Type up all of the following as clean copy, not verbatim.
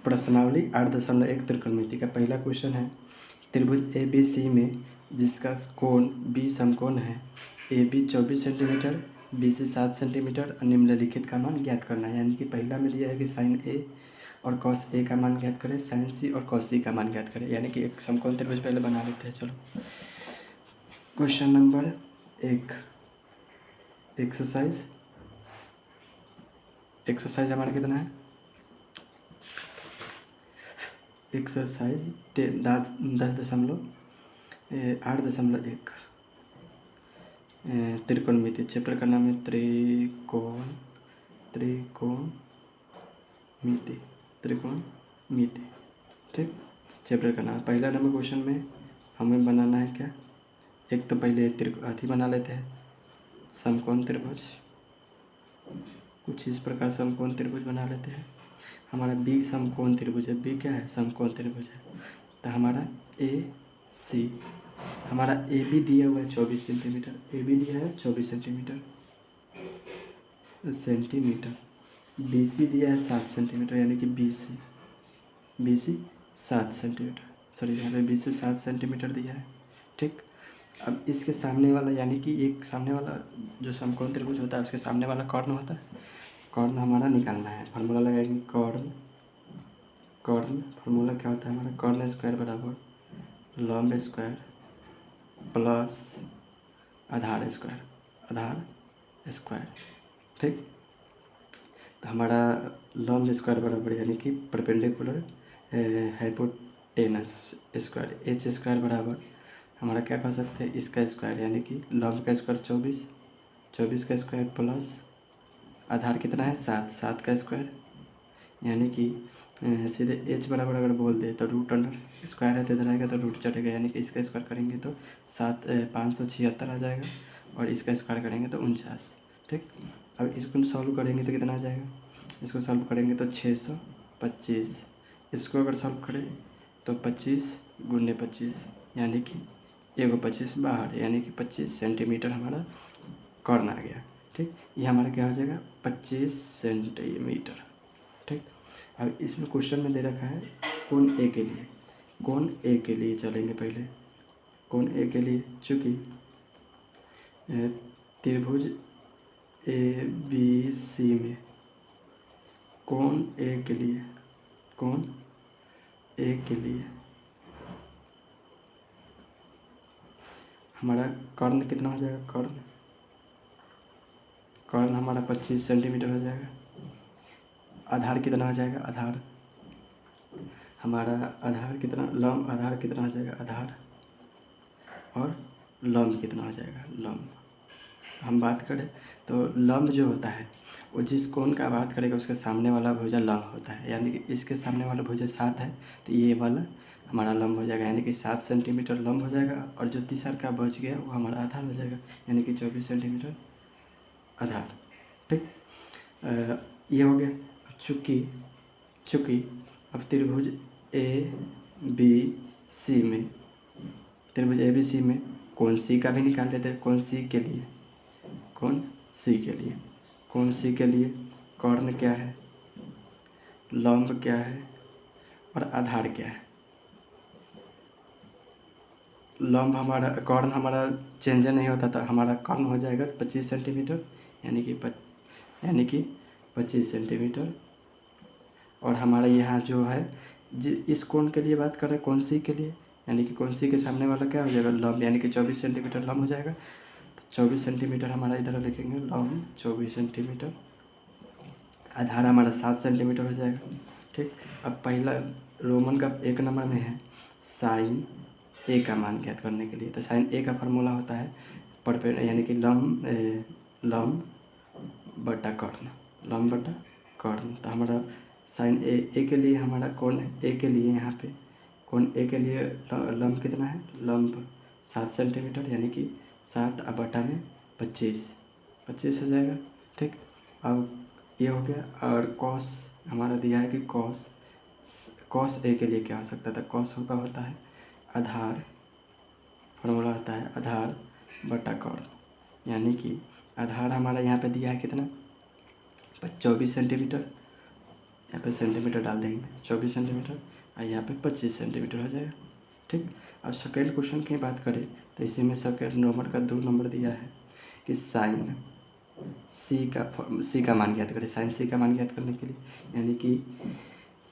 प्रश्नावली 8.1 त्रिकोणमिति का पहला क्वेश्चन है, त्रिभुज ए बी सी में जिसका कोण बी समकोण है, A B 24 centimetre, B C 7 centimetre और निम्नलिखित का मान ज्ञात करना है। यानी कि पहला में दिया है कि साइन ए और कॉस ए का मान ज्ञात करें, साइन सी और कॉस सी का मान ज्ञात करें। यानी कि एक समकोण त्रिभुज पहले बना लेते हैं। चलो क्वेश्चन नंबर 1, एक्सरसाइज हमारा कितना है, एक्सरसाइज 10.8.1 त्रिकोणमिति। चैप्टर का नाम है त्रिकोणमिति। ठीक, चैप्टर का नाम। पहला नंबर क्वेश्चन में हमें बनाना है क्या, एक तो पहले अथी बना लेते हैं, समकोण त्रिभुज। कुछ इस प्रकार समकोण त्रिभुज बना लेते हैं। हमारा बी समकोण त्रिभुज है, बी क्या है, समकोण त्रिभुज है। तो हमारा ए सी, हमारा ए बी दिया हुआ है 24 सेंटीमीटर, ए बी दिया है 24 सेंटीमीटर, बी सी दिया है 7 सेंटीमीटर, यानी कि बी सी 7 सेंटीमीटर, सॉरी यहाँ पे बी सी 7 सेंटीमीटर दिया है। ठीक, अब इसके सामने वाला, यानी कि एक सामने वाला जो समकोण त्रिभुज होता है उसके सामने वाला कर्ण होता है, कर्ण हमारा निकालना है। फार्मूला लगाएंगे, कर्ण फार्मूला क्या होता है हमारा, कर्ण स्क्वायर बराबर लंब स्क्वायर प्लस आधार स्क्वायर। ठीक, तो हमारा लंब स्क्वायर बराबर यानी कि perpendicular hypotenuse square, H square बराबर हमारा क्या कह सकते हैं, इसका स्क्वायर यानी कि लंब का स्क्वायर 24 का स्क्वायर प्लस आधार कितना है 7 का स्क्वायर, यानी कि सीधे एच बराबर अगर बोल दे तो रूट अंडर स्क्वायर है तो इधर आएगा तो रूट चढ़ेगा, यानी कि इसका स्क्वायर करेंगे तो 576 आ जाएगा और इसका स्क्वायर करेंगे तो 49। ठीक, अब इसको सॉल्व करेंगे तो कितना आ जाएगा, इसको सॉल्व करेंगे तो 625, इसको अगर सॉल्व करें तो 25 गुने 25, यानी कि 125 बाहर, यानी कि 25 सेंटीमीटर हमारा कर्ण आ गया। ठीक, ये हमारा क्या हो जाएगा 25 सेंटीमीटर। ठीक, अब इसमें क्वेश्चन में दे रखा है कोण ए के लिए, कोण ए के लिए चलेंगे पहले। कोण ए के लिए चूँकि त्रिभुज ए बी सी में कोण ए के लिए हमारा कर्ण कितना हो जाएगा, कर्ण हमारा 25 सेंटीमीटर हो जाएगा। आधार कितना हो जाएगा, आधार कितना, लंब आधार कितना हो जाएगा, आधार और लंब कितना हो जाएगा, लंब। हम बात करें तो लंब जो होता है वो जिस कोण का बात करेगा उसके सामने वाला भुजा लंब होता है, यानी कि इसके सामने वाला भुजा 7 है तो ये वाला हमारा लंब हो जाएगा, यानी कि 7 सेंटीमीटर लंब हो जाएगा और जो तीसरा का बच गया वो हमारा आधार हो जाएगा, यानी कि 24 सेंटीमीटर आधार। ठीक, ये हो गया। चूँकि अब त्रिभुज ए बी सी में कोण सी का भी निकाल लेते हैं। कोण सी के लिए कर्ण क्या है, लंब क्या है और आधार क्या है। लंब हमारा, कर्ण हमारा चेंज नहीं होता था, हमारा कर्ण हो जाएगा 25 सेंटीमीटर, यानी कि 25 सेंटीमीटर। और हमारा यहाँ जो है इस कोण के लिए बात कर रहे हैं, कोण सी के लिए, यानी कि कोण सी के सामने वाला क्या हो जाएगा, लंब, यानी कि 24 सेंटीमीटर लंब हो जाएगा। तो 24 सेंटीमीटर हमारा इधर लिखेंगे, लंब 24 सेंटीमीटर, आधार हमारा 7 सेंटीमीटर हो जाएगा। ठीक, अब पहला रोमन का 1 नंबर में है साइन ए का मान ज्ञात करने के लिए। तो साइन ए का फार्मूला होता है यानी कि लंब बटा कर्ण। तो हमारा साइन ए के लिए हमारा कोण ए के लिए यहाँ पे कोण ए के लिए लंब कितना है, लंब 7 सेंटीमीटर, यानी कि 7 बटा में 25 हो जाएगा। ठीक, अब ये हो गया। और कॉस हमारा दिया है कि कॉस ए के लिए क्या हो सकता था, कॉस का होता है आधार, फॉर्मूला होता है आधार बटा कर्ण, यानी कि आधार हमारा यहाँ पे दिया है कितना 24 सेंटीमीटर, यहाँ पे सेंटीमीटर डाल देंगे 24 सेंटीमीटर और यहाँ पे 25 सेंटीमीटर हो जाएगा। ठीक। अब सेकेंड क्वेश्चन की बात करें तो इसी में सेकेंड नंबर का 2 नंबर दिया है कि साइन सी का मान ज्ञात करें। साइन सी का मान ज्ञात करने के लिए यानी कि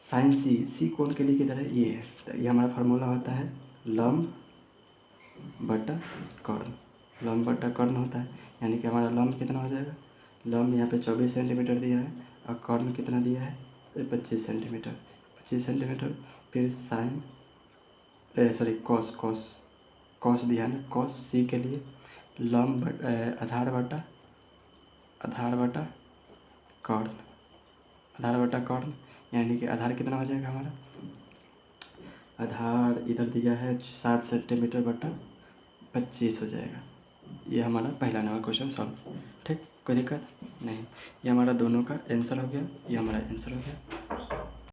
साइन सी कोण के लिए किधर है, ये है। तो ये हमारा फार्मूला होता है लंब बटा कर्ण। लंब बटा कर्ण होता है यानी कि हमारा लंब कितना हो जाएगा, लंब यहाँ पे 24 सेंटीमीटर दिया है और कर्ण कितना दिया है 25 सेंटीमीटर। 25 सेंटीमीटर। फिर साइन सॉरी कॉस दिया है ना, कॉस सी के लिए लंब आधार बटा कर्ण यानी कि आधार कितना हो जाएगा हमारा, आधार इधर दिया है 7 सेंटीमीटर बटा 25 हो जाएगा। ये हमारा पहला नंबर क्वेश्चन सॉल्व। ठीक, कोई दिक्कत नहीं। ये हमारा दोनों का आंसर हो गया, ये हमारा आंसर हो गया।